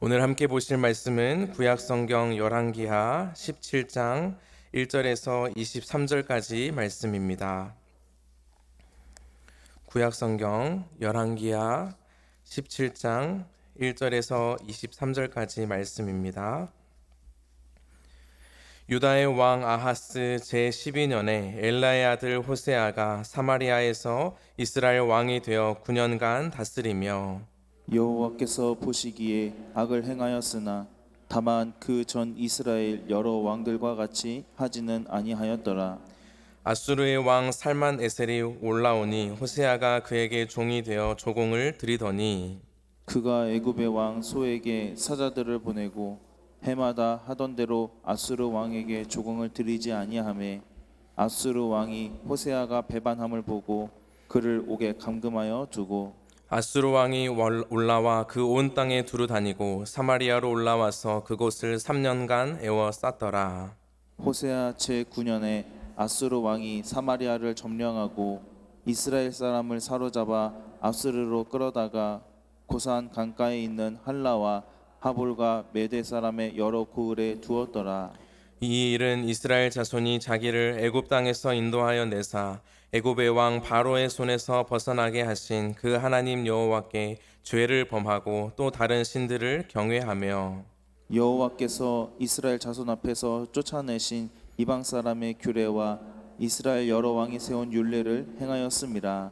오늘 함께 보실 말씀은 구약성경 열왕기하 17장 1절에서 23절까지 말씀입니다. 구약성경 열왕기하 17장 1절에서 23절까지 말씀입니다. 유다의 왕 아하스 제12년에 엘라의 아들 호세아가 사마리아에서 이스라엘 왕이 되어 9년간 다스리며 여호와께서 보시기에 악을 행하였으나 다만 그 전 이스라엘 여러 왕들과 같이 하지는 아니하였더라. 아수르의 왕 살만 에셀이 올라오니 호세아가 그에게 종이 되어 조공을 드리더니 그가 애굽의 왕 소에게 사자들을 보내고 해마다 하던 대로 아수르 왕에게 조공을 드리지 아니하매 아수르 왕이 호세아가 배반함을 보고 그를 옥에 감금하여 두고 아수르 왕이 올라와 그 온 땅에 두루 다니고 사마리아로 올라와서 그곳을 3년간 에워쌌더라. 호세아 제9년에 아수르 왕이 사마리아를 점령하고 이스라엘 사람을 사로잡아 아수르로 끌어다가 고산 강가에 있는 할라와 하볼과 메대 사람의 여러 고을에 두었더라. 이 일은 이스라엘 자손이 자기를 애굽 땅에서 인도하여 내사 애굽의 왕 바로의 손에서 벗어나게 하신 그 하나님 여호와께 죄를 범하고 또 다른 신들을 경외하며 여호와께서 이스라엘 자손 앞에서 쫓아내신 이방 사람의 규례와 이스라엘 여러 왕이 세운 율례를 행하였음이라.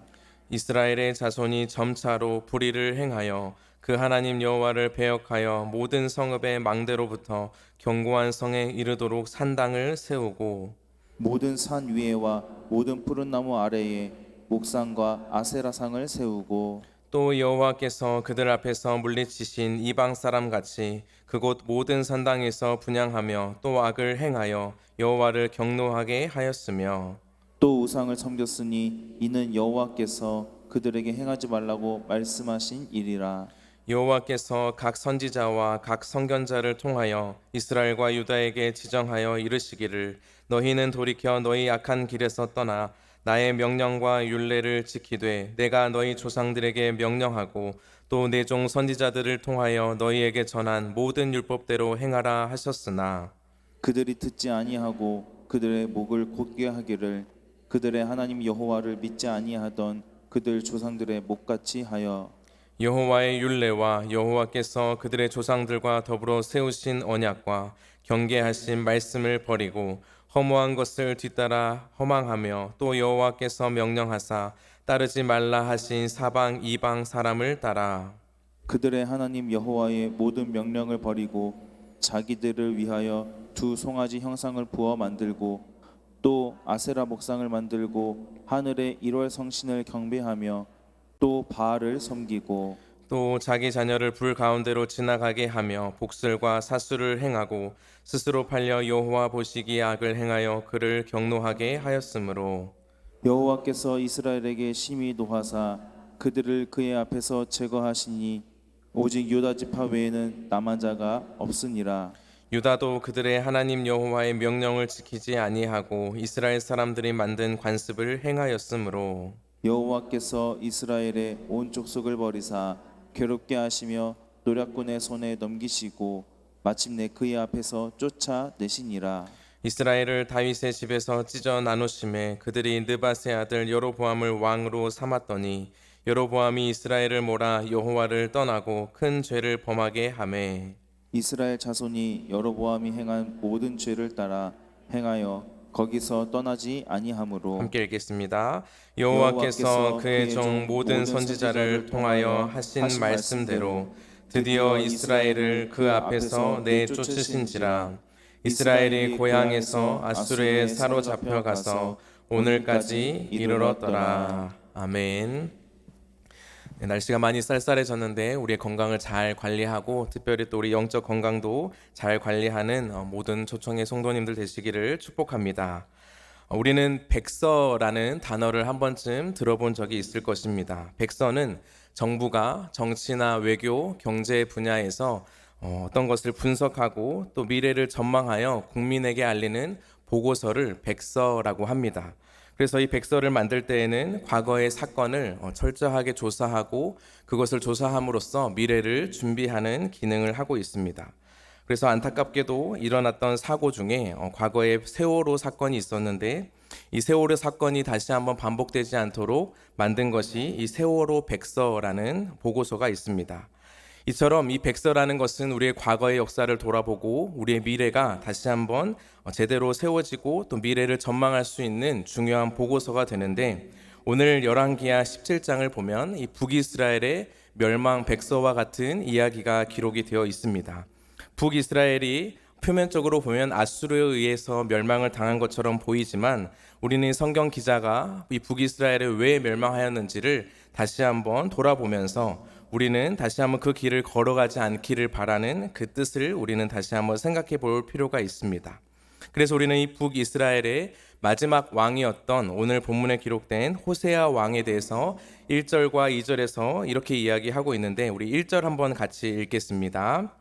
이스라엘의 자손이 점차로 불의를 행하여 그 하나님 여호와를 배역하여 모든 성읍의 망대로부터 견고한 성에 이르도록 산당을 세우고 모든 산 위에와 모든 푸른 나무 아래에 목상과 아세라상을 세우고 또 여호와께서 그들 앞에서 물리치신 이방 사람 같이 그곳 모든 산당에서 분향하며 또 악을 행하여 여호와를 경노하게 하였으며 또 우상을 섬겼으니 이는 여호와께서 그들에게 행하지 말라고 말씀하신 일이라. 여호와께서 각 선지자와 각 선견자를 통하여 이스라엘과 유다에게 지정하여 이르시기를 너희는 돌이켜 너희 악한 길에서 떠나 나의 명령과 율례를 지키되 내가 너희 조상들에게 명령하고 또 내 종 선지자들을 통하여 너희에게 전한 모든 율법대로 행하라 하셨으나 그들이 듣지 아니하고 그들의 목을 곧게 하기를 그들의 하나님 여호와를 믿지 아니하던 그들 조상들의 목같이 하여 여호와의 율례와 여호와께서 그들의 조상들과 더불어 세우신 언약과 경계하신 말씀을 버리고 허무한 것을 뒤따라 허망하며 또 여호와께서 명령하사 따르지 말라 하신 사방 이방 사람을 따라 그들의 하나님 여호와의 모든 명령을 버리고 자기들을 위하여 두 송아지 형상을 부어 만들고 또 아세라 목상을 만들고 하늘의 1월 성신을 경배하며 또 바알을 섬기고 또 자기 자녀를 불 가운데로 지나가게 하며 복술과 사수를 행하고 스스로 팔려 여호와 보시기에 악을 행하여 그를 경노하게 하였으므로 여호와께서 이스라엘에게 심히 노하사 그들을 그의 앞에서 제거하시니 오직 유다 지파 외에는 남은 자가 없으니라. 유다도 그들의 하나님 여호와의 명령을 지키지 아니하고 이스라엘 사람들이 만든 관습을 행하였으므로 여호와께서 이스라엘의 온 족속을 버리사 괴롭게 하시며 노략군의 손에 넘기시고 마침내 그의 앞에서 쫓아내시니라. 이스라엘을 다윗의 집에서 찢어 나누심에 그들이 느밧의 아들 여로보암을 왕으로 삼았더니 여로보암이 이스라엘을 몰아 여호와를 떠나고 큰 죄를 범하게 하매 이스라엘 자손이 여로보암이 행한 모든 죄를 따라 행하여 거기서 떠나지 아니하므로 함께 읽겠습니다. 여호와께서 그의 종 모든 선지자를 통하여 하신 말씀대로 드디어 이스라엘을 그 앞에서 내쫓으신지라. 이스라엘이 고향에서 아수르에 사로잡혀 가서 오늘까지 이르렀더라. 아멘. 네, 날씨가 많이 쌀쌀해졌는데 우리의 건강을 잘 관리하고 특별히 또 우리 영적 건강도 잘 관리하는 모든 초청의 성도님들 되시기를 축복합니다. 우리는 백서라는 단어를 한 번쯤 들어본 적이 있을 것입니다. 백서는 정부가 정치나 외교, 경제 분야에서 어떤 것을 분석하고 또 미래를 전망하여 국민에게 알리는 보고서를 백서라고 합니다. 그래서 이 백서를 만들 때에는 과거의 사건을 철저하게 조사하고 그것을 조사함으로써 미래를 준비하는 기능을 하고 있습니다. 그래서 안타깝게도 일어났던 사고 중에 과거에 세월호 사건이 있었는데 이 세월호 사건이 다시 한번 반복되지 않도록 만든 것이 이 세월호 백서라는 보고서가 있습니다. 이처럼 이 백서라는 것은 우리의 과거의 역사를 돌아보고 우리의 미래가 다시 한번 제대로 세워지고 또 미래를 전망할 수 있는 중요한 보고서가 되는데, 오늘 열왕기하 17장을 보면 이 북이스라엘의 멸망 백서와 같은 이야기가 기록이 되어 있습니다. 북이스라엘이 표면적으로 보면 아수르에 의해서 멸망을 당한 것처럼 보이지만 우리는 성경 기자가 이 북이스라엘이 왜 멸망하였는지를 다시 한번 돌아보면서 우리는 다시 한번 그 길을 걸어가지 않기를 바라는 그 뜻을 우리는 다시 한번 생각해 볼 필요가 있습니다. 그래서 우리는 이 북이스라엘의 마지막 왕이었던 오늘 본문에 기록된 호세아 왕에 대해서 1절과 2절에서 이렇게 이야기하고 있는데, 우리 1절 한번 같이 읽겠습니다.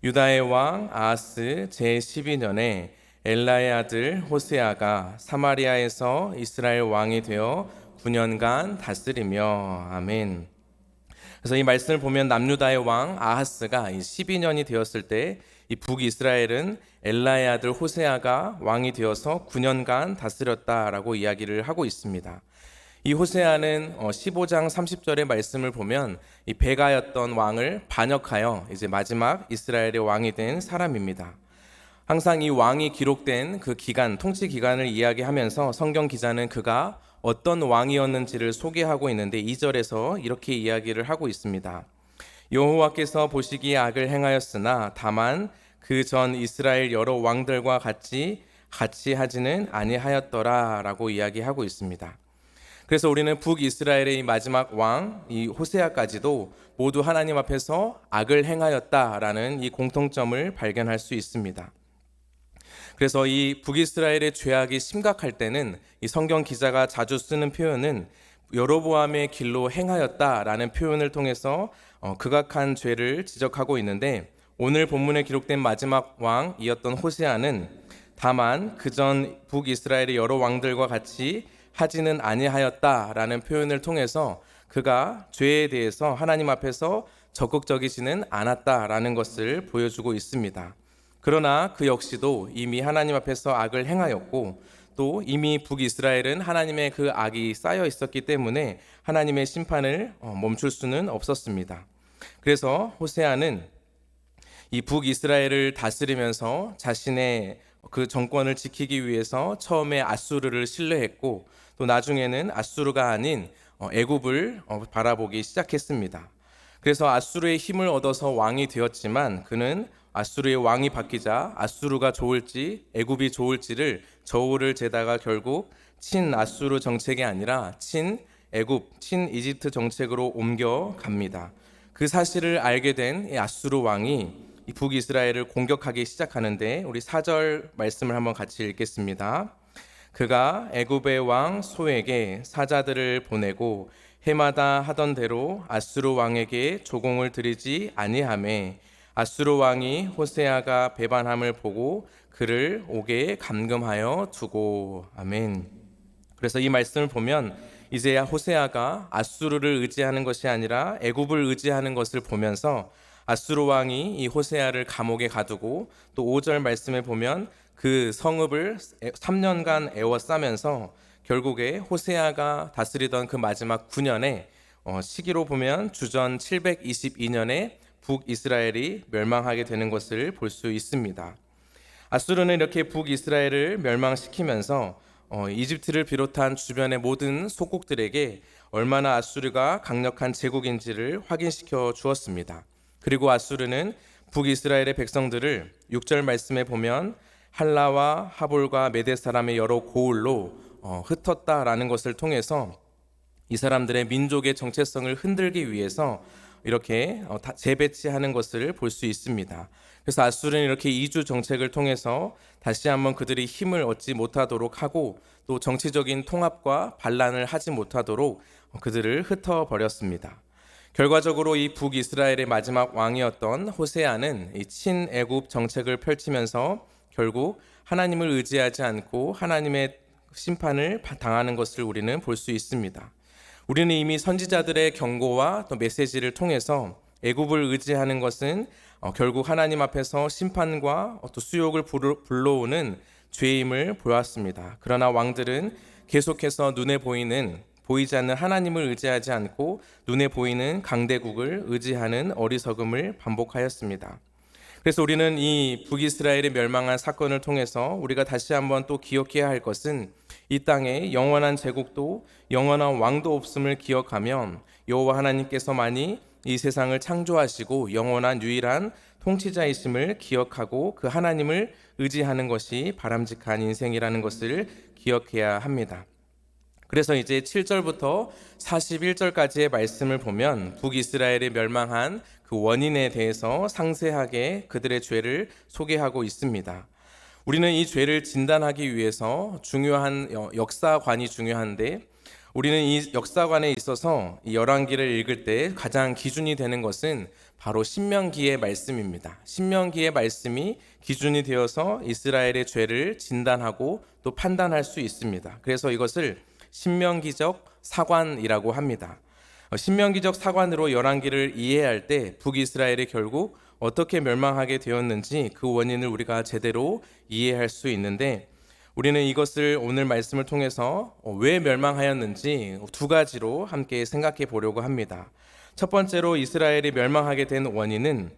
유다의 왕 아하스 제12년에 엘라의 아들 호세아가 사마리아에서 이스라엘 왕이 되어 9년간 다스리며. 아멘. 그래서 이 말씀을 보면 남유다의 왕 아하스가 12년이 되었을 때 이 북이스라엘은 엘라의 아들 호세아가 왕이 되어서 9년간 다스렸다라고 이야기를 하고 있습니다. 이 호세아는 15장 30절의 말씀을 보면 이 베가였던 왕을 반역하여 이제 마지막 이스라엘의 왕이 된 사람입니다. 항상 이 왕이 기록된 그 기간, 통치 기간을 이야기하면서 성경 기자는 그가 어떤 왕이었는지를 소개하고 있는데 2절에서 이렇게 이야기를 하고 있습니다. 여호와께서 보시기에 악을 행하였으나 다만 그 전 이스라엘 여러 왕들과 같이 하지는 아니하였더라 라고 이야기하고 있습니다. 그래서 우리는 북이스라엘의 마지막 왕, 이 호세아까지도 모두 하나님 앞에서 악을 행하였다라는 이 공통점을 발견할 수 있습니다. 그래서 이 북이스라엘의 죄악이 심각할 때는 이 성경 기자가 자주 쓰는 표현은 여로보암의 길로 행하였다라는 표현을 통해서 극악한 죄를 지적하고 있는데, 오늘 본문에 기록된 마지막 왕이었던 호세아는 다만 그전 북이스라엘의 여러 왕들과 같이 하지는 아니하였다라는 표현을 통해서 그가 죄에 대해서 하나님 앞에서 적극적이지는 않았다라는 것을 보여주고 있습니다. 그러나 그 역시도 이미 하나님 앞에서 악을 행하였고 또 이미 북이스라엘은 하나님의 그 악이 쌓여 있었기 때문에 하나님의 심판을 멈출 수는 없었습니다. 그래서 호세아는 이 북이스라엘을 다스리면서 자신의 그 정권을 지키기 위해서 처음에 아수르를 신뢰했고 또 나중에는 아수르가 아닌 애굽을 바라보기 시작했습니다. 그래서 아수르의 힘을 얻어서 왕이 되었지만 그는 아수르의 왕이 바뀌자 아수르가 좋을지 애굽이 좋을지를 저울을 재다가 결국 친아수르 정책이 아니라 친애굽, 친이집트 정책으로 옮겨갑니다. 그 사실을 알게 된 이 아수르 왕이 이 북이스라엘을 공격하기 시작하는데, 우리 4절 말씀을 한번 같이 읽겠습니다. 그가 애굽의 왕 소에게 사자들을 보내고 해마다 하던 대로 아수르 왕에게 조공을 드리지 아니하매 아수르 왕이 호세아가 배반함을 보고 그를 옥에 감금하여 두고. 아멘. 그래서 이 말씀을 보면 이제야 호세아가 아수르를 의지하는 것이 아니라 애굽을 의지하는 것을 보면서 아수르 왕이 이 호세아를 감옥에 가두고 또 5절 말씀에 보면 그 성읍을 3년간 에워싸면서 결국에 호세아가 다스리던 그 마지막 9년에 시기로 보면 주전 722년에 북이스라엘이 멸망하게 되는 것을 볼 수 있습니다. 아수르는 이렇게 북이스라엘을 멸망시키면서 이집트를 비롯한 주변의 모든 속국들에게 얼마나 아수르가 강력한 제국인지를 확인시켜 주었습니다. 그리고 아수르는 북이스라엘의 백성들을 6절 말씀에 보면 할라와 하볼과 메대 사람의 여러 고을로 흩었다라는 것을 통해서 이 사람들의 민족의 정체성을 흔들기 위해서 이렇게 재배치하는 것을 볼 수 있습니다. 그래서 아수르는 이렇게 이주 정책을 통해서 다시 한번 그들이 힘을 얻지 못하도록 하고 또 정치적인 통합과 반란을 하지 못하도록 그들을 흩어버렸습니다. 결과적으로 이 북이스라엘의 마지막 왕이었던 호세아는 이 친애굽 정책을 펼치면서 결국 하나님을 의지하지 않고 하나님의 심판을 당하는 것을 우리는 볼 수 있습니다. 우리는 이미 선지자들의 경고와 또 메시지를 통해서 애굽을 의지하는 것은 결국 하나님 앞에서 심판과 또 수욕을 불러오는 죄임을 보았습니다. 그러나 왕들은 계속해서 눈에 보이지 않는 하나님을 의지하지 않고 눈에 보이는 강대국을 의지하는 어리석음을 반복하였습니다. 그래서 우리는 이 북이스라엘의 멸망한 사건을 통해서 우리가 다시 한번 또 기억해야 할 것은 이 땅에 영원한 제국도 영원한 왕도 없음을 기억하며 여호와 하나님께서만이 이 세상을 창조하시고 영원한 유일한 통치자이심을 기억하고 그 하나님을 의지하는 것이 바람직한 인생이라는 것을 기억해야 합니다. 그래서 이제 7절부터 41절까지의 말씀을 보면 북이스라엘이 멸망한 그 원인에 대해서 상세하게 그들의 죄를 소개하고 있습니다. 우리는 이 죄를 진단하기 위해서 중요한 역사관이 중요한데, 우리는 이 역사관에 있어서 이 열왕기를 읽을 때 가장 기준이 되는 것은 바로 신명기의 말씀입니다. 신명기의 말씀이 기준이 되어서 이스라엘의 죄를 진단하고 또 판단할 수 있습니다. 그래서 이것을 신명기적 사관이라고 합니다. 신명기적 사관으로 열왕기를 이해할 때 북이스라엘이 결국 어떻게 멸망하게 되었는지 그 원인을 우리가 제대로 이해할 수 있는데, 우리는 이것을 오늘 말씀을 통해서 왜 멸망하였는지 두 가지로 함께 생각해 보려고 합니다. 첫 번째로 이스라엘이 멸망하게 된 원인은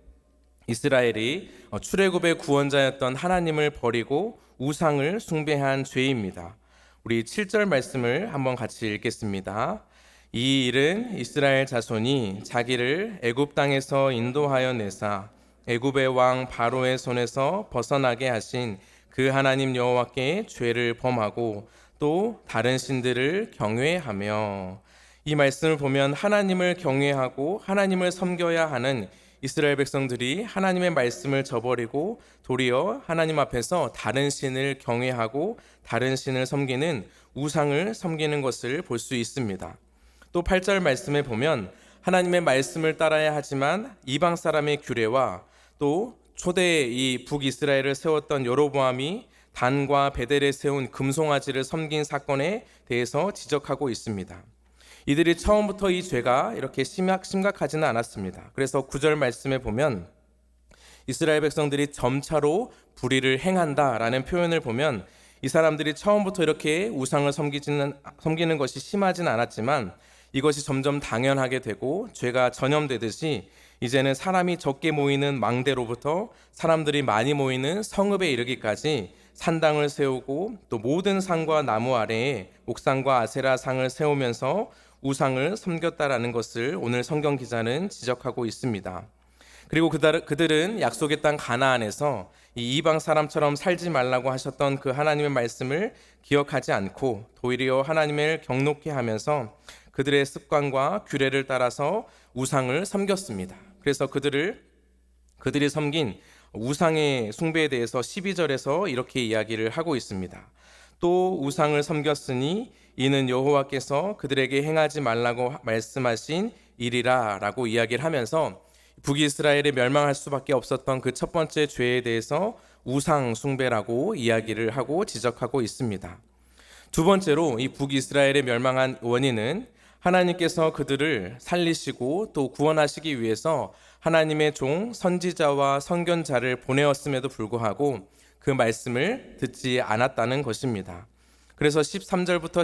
이스라엘이 출애굽의 구원자였던 하나님을 버리고 우상을 숭배한 죄입니다. 우리 7절 말씀을 한번 같이 읽겠습니다. 이 일은 이스라엘 자손이 자기를 애굽 땅에서 인도하여 내사 애굽의 왕 바로의 손에서 벗어나게 하신 그 하나님 여호와께 죄를 범하고 또 다른 신들을 경외하며, 이 말씀을 보면 하나님을 경외하고 하나님을 섬겨야 하는 이스라엘 백성들이 하나님의 말씀을 저버리고 도리어 하나님 앞에서 다른 신을 경외하고 다른 신을 섬기는 우상을 섬기는 것을 볼 수 있습니다. 또 8절 말씀에 보면 하나님의 말씀을 따라야 하지만 이방 사람의 규례와 또 초대 이 북이스라엘을 세웠던 여로보암이 단과 베델에 세운 금송아지를 섬긴 사건에 대해서 지적하고 있습니다. 이들이 처음부터 이 죄가 이렇게 심각하지는 않았습니다. 그래서 9절 말씀에 보면 이스라엘 백성들이 점차로 불의를 행한다라는 표현을 보면 이 사람들이 처음부터 이렇게 우상을 섬기는 것이 심하진 않았지만 이것이 점점 당연하게 되고 죄가 전염되듯이 이제는 사람이 적게 모이는 망대로부터 사람들이 많이 모이는 성읍에 이르기까지 산당을 세우고 또 모든 산과 나무 아래에 옥상과 아세라 상을 세우면서 우상을 섬겼다라는 것을 오늘 성경 기자는 지적하고 있습니다. 그리고 그들은 약속의 땅 가나안에서 이 이방 사람처럼 살지 말라고 하셨던 그 하나님의 말씀을 기억하지 않고 도리어 하나님을 경노케 하면서 그들의 습관과 규례를 따라서 우상을 섬겼습니다. 그래서 그들이 섬긴 우상의 숭배에 대해서 12절에서 이렇게 이야기를 하고 있습니다. 또 우상을 섬겼으니 이는 여호와께서 그들에게 행하지 말라고 말씀하신 일이라 라고 이야기를 하면서 북이스라엘이 멸망할 수밖에 없었던 그 첫 번째 죄에 대해서 우상 숭배라고 이야기를 하고 지적하고 있습니다. 두 번째로 이 북이스라엘의 멸망한 원인은 하나님께서 그들을 살리시고 또 구원하시기 위해서 하나님의 종 선지자와 선견자를 보내었음에도 불구하고 그 말씀을 듣지 않았다는 것입니다. 그래서 13절부터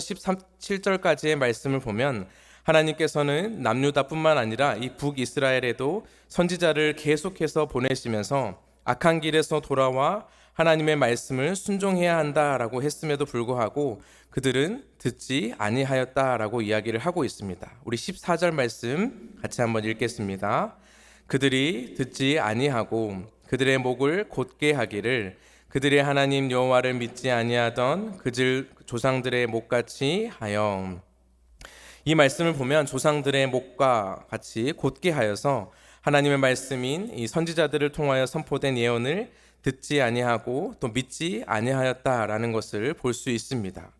17절까지의 말씀을 보면 하나님께서는 남유다뿐만 아니라 이 북이스라엘에도 선지자를 계속해서 보내시면서 악한 길에서 돌아와 하나님의 말씀을 순종해야 한다라고 했음에도 불구하고 그들은 듣지 아니하였다라고 이야기를 하고 있습니다. 우리 14절 말씀 같이 한번 읽겠습니다. 그들이 듣지 아니하고 그들의 목을 곧게 하기를 그들의 하나님 여호와를 믿지 아니하던 그들 조상들의 목같이 하여. 이 말씀을 보면 조상들의 목과 같이 곧게 하여서 하나님의 말씀인 이 선지자들을 통하여 선포된 예언을 듣지 아니하고 또 믿지 아니하였다라는 것을 볼 수 있습니다.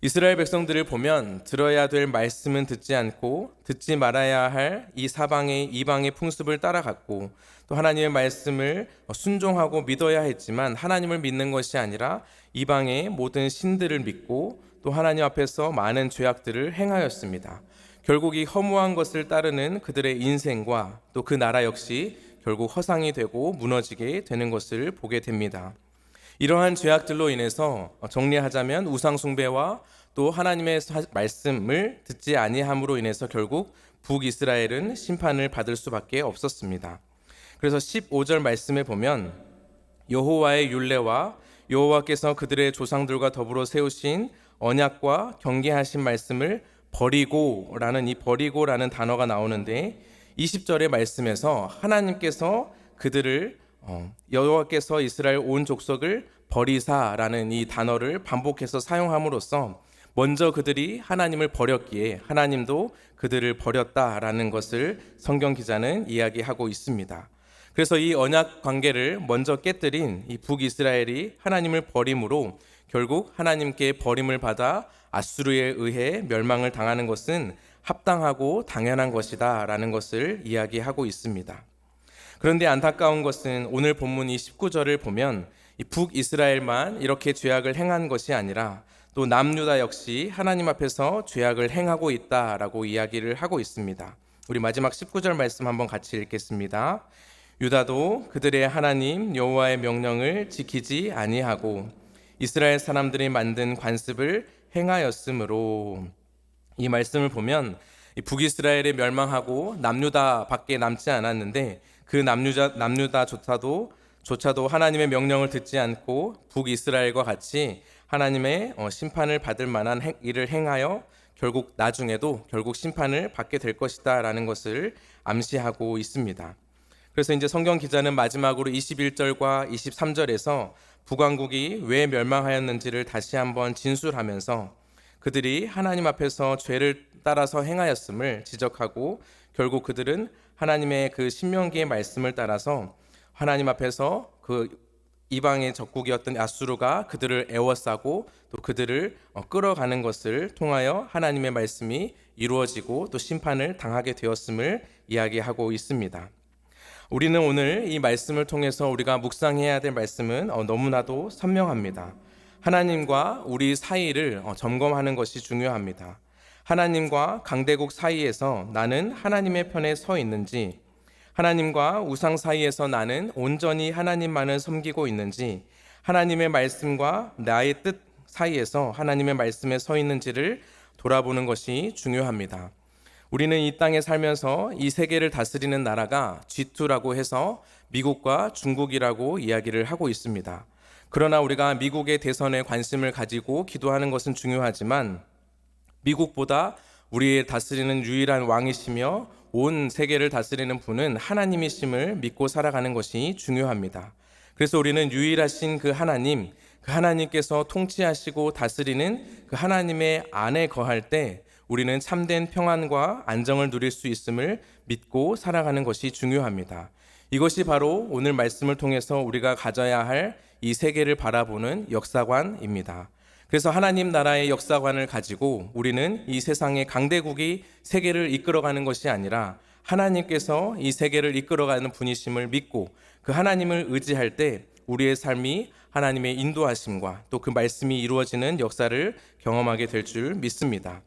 이스라엘 백성들을 보면 들어야 될 말씀은 듣지 않고 듣지 말아야 할 이 사방의 이방의 풍습을 따라갔고 또 하나님의 말씀을 순종하고 믿어야 했지만 하나님을 믿는 것이 아니라 이방의 모든 신들을 믿고 또 하나님 앞에서 많은 죄악들을 행하였습니다. 결국 이 허무한 것을 따르는 그들의 인생과 또 그 나라 역시 결국 허상이 되고 무너지게 되는 것을 보게 됩니다. 이러한 죄악들로 인해서 정리하자면 우상숭배와 또 하나님의 말씀을 듣지 아니함으로 인해서 결국 북이스라엘은 심판을 받을 수밖에 없었습니다. 그래서 15절 말씀에 보면 여호와의 율례와 여호와께서 그들의 조상들과 더불어 세우신 언약과 경계하신 말씀을 버리고라는 이 버리고라는 단어가 나오는데 20절의 말씀에서 하나님께서 그들을 여호와께서 이스라엘 온 족속을 버리사라는 이 단어를 반복해서 사용함으로써 먼저 그들이 하나님을 버렸기에 하나님도 그들을 버렸다라는 것을 성경 기자는 이야기하고 있습니다. 그래서 이 언약 관계를 먼저 깨뜨린 이 북이스라엘이 하나님을 버림으로 결국 하나님께 버림을 받아 아수르에 의해 멸망을 당하는 것은 합당하고 당연한 것이다 라는 것을 이야기하고 있습니다. 그런데 안타까운 것은 오늘 본문 이 19절을 보면 이 북이스라엘만 이렇게 죄악을 행한 것이 아니라 또 남유다 역시 하나님 앞에서 죄악을 행하고 있다라고 이야기를 하고 있습니다. 우리 마지막 19절 말씀 한번 같이 읽겠습니다. 유다도 그들의 하나님 여호와의 명령을 지키지 아니하고 이스라엘 사람들이 만든 관습을 행하였으므로, 이 말씀을 보면 북이스라엘이 멸망하고 남유다밖에 남지 않았는데 그 남유다조차도 하나님의 명령을 듣지 않고 북이스라엘과 같이 하나님의 심판을 받을 만한 일을 행하여 결국 나중에도 결국 심판을 받게 될 것이다 라는 것을 암시하고 있습니다. 그래서 이제 성경 기자는 마지막으로 21절과 23절에서 북왕국이 왜 멸망하였는지를 다시 한번 진술하면서 그들이 하나님 앞에서 죄를 따라서 행하였음을 지적하고 결국 그들은 하나님의 그 신명기의 말씀을 따라서 하나님 앞에서 그 이방의 적국이었던 아수르가 그들을 애워싸고 또 그들을 끌어가는 것을 통하여 하나님의 말씀이 이루어지고 또 심판을 당하게 되었음을 이야기하고 있습니다. 우리는 오늘 이 말씀을 통해서 우리가 묵상해야 될 말씀은 너무나도 선명합니다. 하나님과 우리 사이를 점검하는 것이 중요합니다. 하나님과 강대국 사이에서 나는 하나님의 편에 서 있는지, 하나님과 우상 사이에서 나는 온전히 하나님만을 섬기고 있는지, 하나님의 말씀과 나의 뜻 사이에서 하나님의 말씀에 서 있는지를 돌아보는 것이 중요합니다. 우리는 이 땅에 살면서 이 세계를 다스리는 나라가 G2라고 해서 미국과 중국이라고 이야기를 하고 있습니다. 그러나 우리가 미국의 대선에 관심을 가지고 기도하는 것은 중요하지만 미국보다 우리의 다스리는 유일한 왕이시며 온 세계를 다스리는 분은 하나님이심을 믿고 살아가는 것이 중요합니다. 그래서 우리는 유일하신 그 하나님께서 통치하시고 다스리는 그 하나님의 안에 거할 때 우리는 참된 평안과 안정을 누릴 수 있음을 믿고 살아가는 것이 중요합니다. 이것이 바로 오늘 말씀을 통해서 우리가 가져야 할 이 세계를 바라보는 역사관입니다. 그래서 하나님 나라의 역사관을 가지고 우리는 이 세상의 강대국이 세계를 이끌어가는 것이 아니라 하나님께서 이 세계를 이끌어가는 분이심을 믿고 그 하나님을 의지할 때 우리의 삶이 하나님의 인도하심과 또 그 말씀이 이루어지는 역사를 경험하게 될 줄 믿습니다.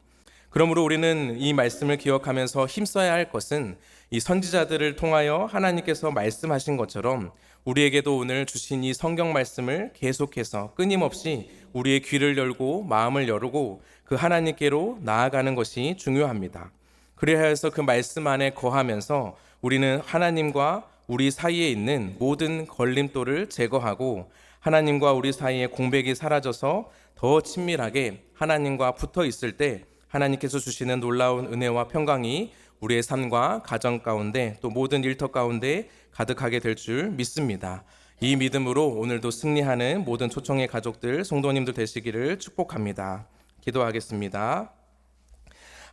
그러므로 우리는 이 말씀을 기억하면서 힘써야 할 것은 이 선지자들을 통하여 하나님께서 말씀하신 것처럼 우리에게도 오늘 주신 이 성경 말씀을 계속해서 끊임없이 우리의 귀를 열고 마음을 열고 그 하나님께로 나아가는 것이 중요합니다. 그래야 해서 그 말씀 안에 거하면서 우리는 하나님과 우리 사이에 있는 모든 걸림돌을 제거하고 하나님과 우리 사이의 공백이 사라져서 더 친밀하게 하나님과 붙어 있을 때 하나님께서 주시는 놀라운 은혜와 평강이 우리의 삶과 가정 가운데 또 모든 일터 가운데 가득하게 될 줄 믿습니다. 이 믿음으로 오늘도 승리하는 모든 초청의 가족들, 성도님들 되시기를 축복합니다. 기도하겠습니다.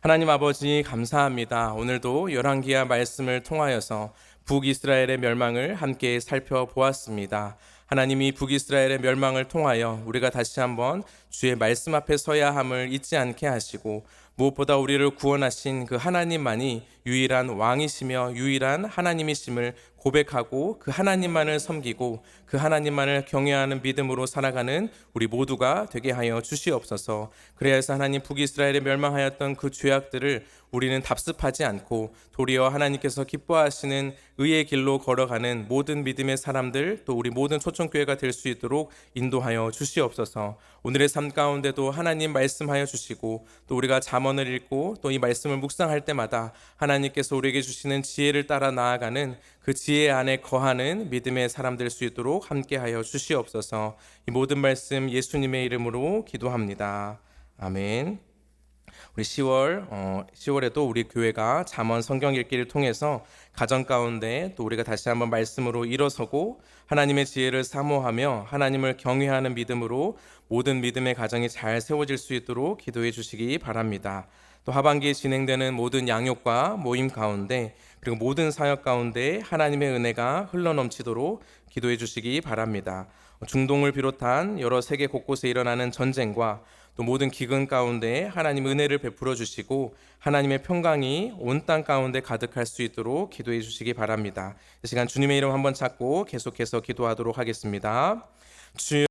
하나님 아버지 감사합니다. 오늘도 열왕기하 말씀을 통하여서 북이스라엘의 멸망을 함께 살펴보았습니다. 하나님이 북이스라엘의 멸망을 통하여 우리가 다시 한번 주의 말씀 앞에 서야 함을 잊지 않게 하시고 무엇보다 우리를 구원하신 그 하나님만이 유일한 왕이시며 유일한 하나님이심을 고백하고 그 하나님만을 섬기고 그 하나님만을 경외하는 믿음으로 살아가는 우리 모두가 되게 하여 주시옵소서. 그래야 해서 하나님 북이스라엘에 멸망하였던 그 죄악들을 우리는 답습하지 않고 도리어 하나님께서 기뻐하시는 의의 길로 걸어가는 모든 믿음의 사람들, 또 우리 모든 초청교회가 될 수 있도록 인도하여 주시옵소서. 오늘의 삶 가운데도 하나님 말씀하여 주시고, 또 우리가 잠언을 읽고 또 이 말씀을 묵상할 때마다 하나님께서 우리에게 주시는 지혜를 따라 나아가는 그 지혜 안에 거하는 믿음의 사람 될 수 있도록 함께하여 주시옵소서. 이 모든 말씀 예수님의 이름으로 기도합니다. 아멘. 우리 10월에도 우리 교회가 잠언 성경 읽기를 통해서 가정 가운데 또 우리가 다시 한번 말씀으로 일어서고 하나님의 지혜를 사모하며 하나님을 경외하는 믿음으로 모든 믿음의 가정이 잘 세워질 수 있도록 기도해 주시기 바랍니다. 또 하반기에 진행되는 모든 양육과 모임 가운데 그리고 모든 사역 가운데 하나님의 은혜가 흘러넘치도록 기도해 주시기 바랍니다. 중동을 비롯한 여러 세계 곳곳에 일어나는 전쟁과 또 모든 기근 가운데 하나님 은혜를 베풀어 주시고 하나님의 평강이 온 땅 가운데 가득할 수 있도록 기도해 주시기 바랍니다. 이 시간 주님의 이름 한번 찾고 계속해서 기도하도록 하겠습니다. 주여